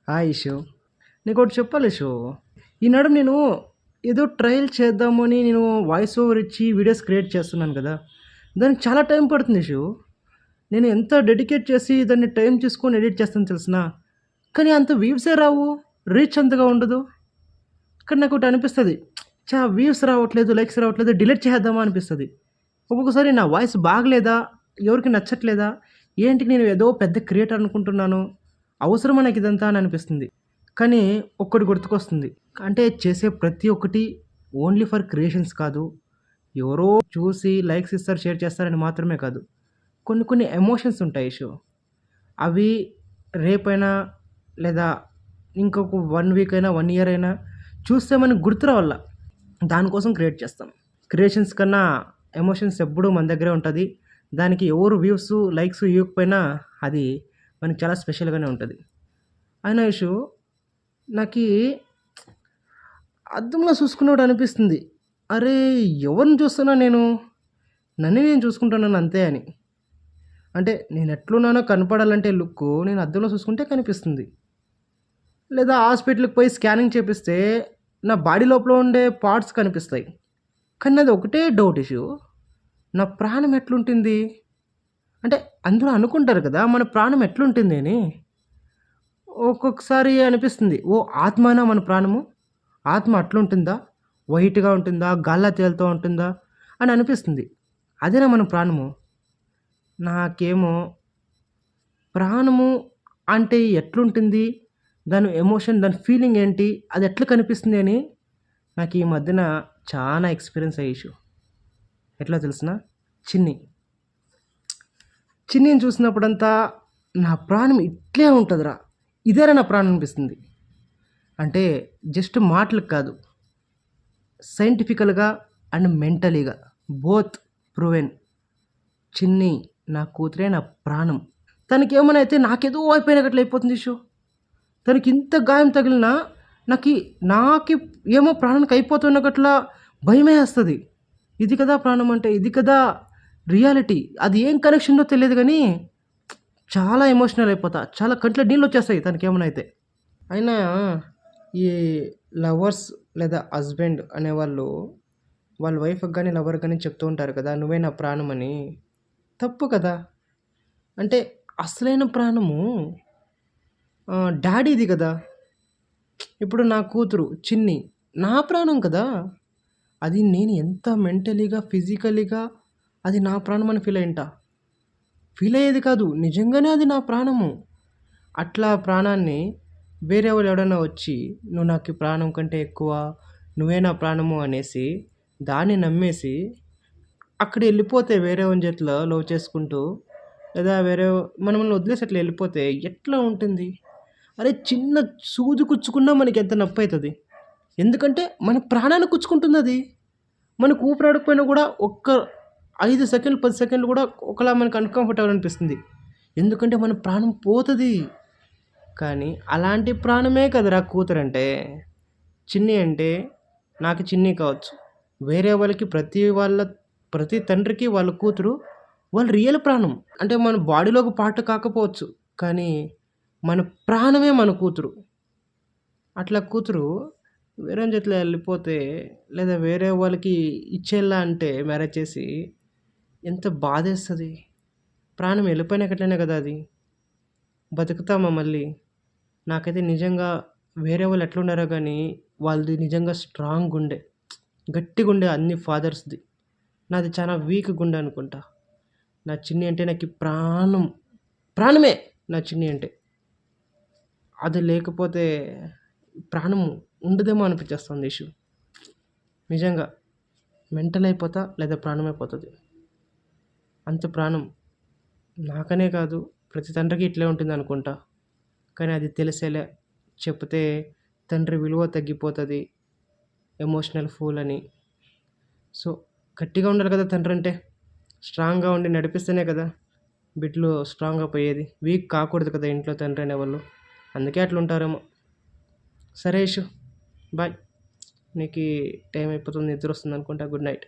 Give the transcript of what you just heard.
Hi ఇషు. నీకోటి చెప్పాలి ఇషు. ఈనాడు నేను ఏదో ట్రయల్ చేద్దామని నేను వాయిస్ ఓవర్ ఇచ్చి వీడియోస్ క్రియేట్ చేస్తున్నాను కదా! దానికి చాలా టైం పడుతుంది ఇషు. నేను ఎంత డెడికేట్ చేసి దాన్ని టైం తీసుకొని ఎడిట్ చేస్తానో తెలుసునా? కానీ అంత వ్యూసే రావు. రీచ్ అంతగా ఉండదు. కానీ నాకోటి అనిపిస్తది. వ్యూస్ రావట్లేదు, లైక్స్ రావట్లేదు, డిలీట్ చేసేద్దామా అనిపిస్తది. ఒక్కొక్కసారి నా వాయిస్ బాగలేదా? ఎవరికీ నచ్చట్లేదా? ఏంటి నేను ఏదో పెద్ద క్రియేటర్ అనుకుంటున్నాను. అవసరమా నాకిదంతా అని అనిపిస్తుంది. కానీ ఒక్కటి గుర్తుకొస్తుంది. అంటే చేసే ప్రతి ఒక్కటి ఓన్లీ ఫర్ క్రియేషన్స్ కాదు. ఎవరో చూసి లైక్స్ ఇస్తారు, షేర్ చేస్తారని మాత్రమే కాదు. కొన్ని కొన్ని ఎమోషన్స్ ఉంటాయి షో. అవి రేపైనా లేదా ఇంకొక 1 వీక్ అయినా, 1 ఇయర్ అయినా చూస్తే మనకు గుర్తు రావాల. దానికోసం క్రియేట్ చేస్తాం. క్రియేషన్స్ కన్నా ఎమోషన్స్ ఎప్పుడూ మన దగ్గరే ఉంటుంది. దానికి ఎవరు వ్యూస్, లైక్స్ ఇవ్వకపోయినా అది మనకి చాలా స్పెషల్‌గానే ఉంటది. అయినా ఇషు నాకీ అద్దంలో చూసుకున్నప్పుడు అనిపిస్తుంది. అరే! ఎవరిని చూస్తున్నా నేను? నన్ను నేను చూసుకుంటున్నాను అంతే అని. అంటే నేను ఎట్లున్నానో కనపడాలంటే లుక్కు నేను అద్దంలో చూసుకుంటే కనిపిస్తుంది. లేదా హాస్పిటల్‌కి పోయి స్కానింగ్ చేపిస్తే నా బాడీ లోపల ఉండే పార్ట్స్ కనిపిస్తాయి. కానీ నాది ఒకటే డౌట్ ఇష్యూ. నా ప్రాణం ఎట్లుంటుంది? అంటే అందరూ అనుకుంటారు కదా! మన ప్రాణం ఎట్లుంటుంది అని. ఒక్కొక్కసారి అనిపిస్తుంది. ఆత్మనా మన ప్రాణము? ఆత్మ అట్లుంటుందా? వైట్‌గా ఉంటుందా? గాల్లో తేలుతూ ఉంటుందా? అని అనిపిస్తుంది. అదేనా మన ప్రాణము? నాకేమో ప్రాణము అంటే ఎట్లుంటుంది? దాని ఎమోషన్, దాని ఫీలింగ్ ఏంటి? అది ఎట్లా కనిపిస్తుంది అని నాకు ఈ మధ్యన చానా ఎక్స్‌పీరియన్స్ అయ్యే ఇష్యూ. ఎట్లా తెలుసునా? చిన్ని. చిన్నిని చూసినప్పుడంతా నా ప్రాణం ఇట్లే ఉంటదిరా! ఇదేరా నా ప్రాణం అనిపిస్తుంది. అంటే జస్ట్ మాటలకు కాదు. సైంటిఫికల్‌గా అండ్ మెంటలీగా బోత్ ప్రూవెన్. చిన్ని నా కూతురే నా ప్రాణం. తనకేమైనా అయితే నాకేదో అయిపోయినట్లు అయిపోతుంది ఇష్యూ. తనకి ఇంత గాయం తగిలినా నాకి ఏమో ప్రాణానికి అయిపోతున్నగట్లా భయమేస్తది. ఇది కదా ప్రాణం అంటే, ఇది కదా రియాలిటీ. అది ఏం కనెక్షనో తెలియదు గానీ చాలా ఎమోషనల్ అయిపోతా. చాలా కంట్లో నీళ్ళొచ్చేస్తాయి తనకేమైనా అయితే. అయినా ఈ లవర్స్ లేదా హస్బెండ్ అనేవాళ్ళు వాళ్ళ వైఫ్‌కి గానీ, లవర్‌కి గానీ చెప్తూ ఉంటారు కదా! నువ్వే నా ప్రాణం అని. తప్పు కదా! అంటే అసలైన ప్రాణము డాడీది కదా! ఇప్పుడు నా కూతురు చిన్ని నా ప్రాణం కదా! అది నేను ఎంత మెంటలీగా, ఫిజికల్‌గా అది నా ప్రాణం అని ఫీల్ అయ్యుంటా. ఫీల్ అయ్యేది కాదు. నిజంగానే అది నా ప్రాణము. అట్లా ప్రాణాన్ని వేరే వాళ్ళు ఎవడన్నా వచ్చి నువ్వు నాకు ఈ ప్రాణం కంటే ఎక్కువ, నువ్వే నా ప్రాణము అనేసి దాన్ని నమ్మేసి అక్కడ వెళ్ళిపోతే వేరే వాని చేతిలో లవ్ చేసుకుంటూ లేదా మనల్ని వదిలేసి అట్లా వెళ్ళిపోతే ఎట్లా ఉంటుంది? అరే చిన్న సూది కుచ్చుకున్నా మనకి ఎంత నొప్పైతది. ఎందుకంటే మన ప్రాణాన్ని కుచ్చుకుంటుందది. మనకు ఊపిరాడకపోయినా కూడా ఒక్క 5 సెకండ్లు, 10 సెకండ్లు కూడా ఒకలా మనకు అన్‌కంఫర్టబుల్ అనిపిస్తుంది. ఎందుకంటే మన ప్రాణం పోతది. కానీ అలాంటి ప్రాణమే కదరా కూతురంటే. చిన్ని అంటే నాకు చిన్ని కావచ్చు. వేరే వాళ్ళకి ప్రతి తండ్రికి వాళ్ళ కూతురు వాళ్ళ రియల్ ప్రాణం. అంటే మన బాడీలో ఒక పార్ట్ కాకపోవచ్చు. కానీ మన ప్రాణమే మన కూతురు. అట్లా కూతురు వేరేవాని చేతిలో వెళ్ళిపోతే లేదా వేరే వాళ్ళకి ఇచ్చేయాలా అంటే మ్యారేజ్ చేసి ఎంత బాధేస్తది. ప్రాణం వెళ్ళిపోయినాకట్లనే కదా అది. బతుకుతామా మళ్ళీ? నాకైతే నిజంగా వేరే వాళ్ళు ఎట్లున్నారో గానీ వాళ్ళది నిజంగా స్ట్రాంగ్ గుండె. గట్టిగుండె అన్ని ఫాదర్స్‌ది. నాది చాలా వీక్ గుండె అనుకుంటా. నా చిన్ని అంటే నాకి ప్రాణం. ప్రాణమే నా చిన్ని అంటే. అది లేకపోతే ప్రాణం ఉండదేమో అనిపించేస్తుంది ఇష్యూ. నిజంగా మెంటల్ అయిపోతా లేదా ప్రాణం అయిపోతది. అంత ప్రాణం. నాకనే కాదు ప్రతి తండ్రికి ఇట్లే ఉంటుందనుకుంటా. కానీ అది తెలిసేలే. చెప్తే తండ్రి విలువ తగ్గిపోతది. ఎమోషనల్ ఫూల్ అని. సో, గట్టిగా ఉండాలి కదా తండ్రంటే. స్ట్రాంగ్‌గా ఉండి నడిపిస్తేనే కదా బిడ్డలు స్ట్రాంగ్‌గా పోయేది. వీక్ కాకూడదు కదా ఇంట్లో తండ్రి అనేవాళ్ళు. అందుకే అట్లుంటారేమో. సరే ఇషు. బాయ్. నీకీ టైం అయిపోతుంది. నిద్రొస్తుందనుకుంటా. Good night.